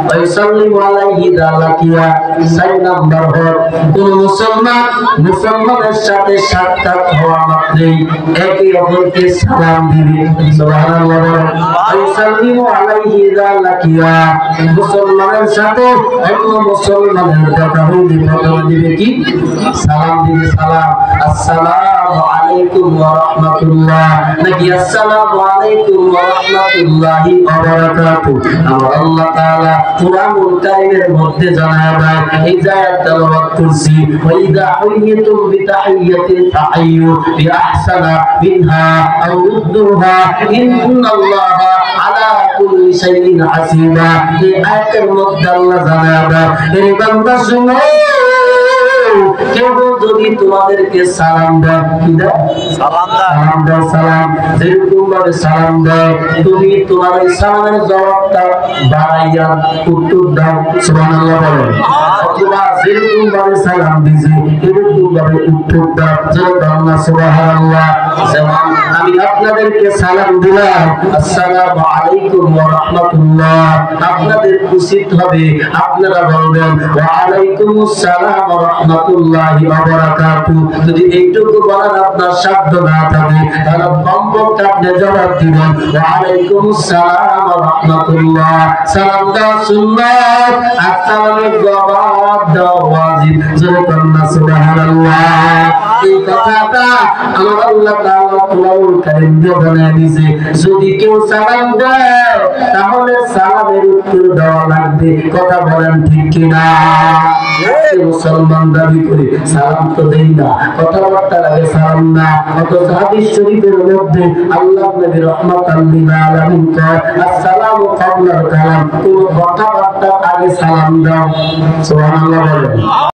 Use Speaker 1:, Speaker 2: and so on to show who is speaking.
Speaker 1: ওয়া ইউসাল্লিমু আলাইহি ইযা লাকিয়া। 4 নাম্বার হল কোন মুসলমানের সাথে সাক্ষাৎ হওয়া মাত্রই একে অপরকে সালাম দিবে। সুবহানাল্লাহ। ওয়া ইউসাল্লিমু আলাইহি ইযা লাকিয়া। মুসলমানের সাথে অন্য মুসলমানের কথা হইলে প্রথমে দিবে কি? সালাম দিবে। সালাম, আসসালামু আলাইকুম ওয়া রাহমাতুল্লাহ, নাকি আসসালামু আলাইকুম ওয়া রাহমাতুল্লাহি ওয়া বারাকাতুহু। আমার আল্লাহ তাআলা কুরআনুল কারীমের মধ্যে জানায় দেয়, এই আয়াত তেলাওয়াত করছি, ওয়া ইযা হুইয়িতুম বিতাহিয়্যাতিন ফাহাইয়ু বিআহসানা মিনহা আও রুদ্দুহা ইন্নাল্লাহা আলা কুল্লি শাইইন হাসিবা। এই আয়াতের মধ্যে আল্লাহ জানায় দেয়, এই বান্দা শুনো, কেউ যদি তোমাদেরকে সালাম দেয়, কি দেয়? সালাম দেয়। সালাম যেরকম ভাবে সালাম দেয়, তুমি তোমার এই সালামের জবাবটা বাড়াইয়া উত্তর দাও। সুবহানাল্লাহ বলেন। অথবা যেরকম ভাবে সালাম দিছে এরকম ভাবে উত্তর দাও। যেমন সুবহানাল্লাহ, যেমন আমি আপনাদেরকে সালাম দিলাম, আসসালামু আলাইকুম ওয়া রাহমাতুল্লাহ, আপনাদের উচিত হবে আপনারা বলবেন ওয়া আলাইকুমুস সালাম ওয়া রাহমাতুল্লাহি ওয়া বারাকাতুহু। যদি এইটুকু বলার আপনার সাধ্য না থাকে তাহলে কমপক্ষে আপনি জবাব দিবেন ওয়া আলাইকুমুস সালাম ওয়া রাহমাতুল্লাহ। সালাম দেওয়া সুন্নাত, আর সালামের জবাব দেওয়া ওয়াজিব। যেরকম সুবহানাল্লাহ। এই কথাটা আমার আল্লাহ তাআলা কুরআনুল কারীমে জানায় দিয়েছে, যদি কেউ সালাম দেয় তাহলে সালামের উত্তর দেওয়া লাগবে। কথা বলেন ঠিক কিনা? মুসলমান দাবি করে সালাম তো দেই না, কথাবার্তা লাগে সালাম না। অথচ হাদিস শরীফের মধ্যে আল্লাহ নবী রাহমাতাল লিল আলামিন কয়, আসসালামু ক্বাবলাল কালাম, কোন কথাবার্তার আগে সালাম দাও। সুবহানাল্লাহ বলেন।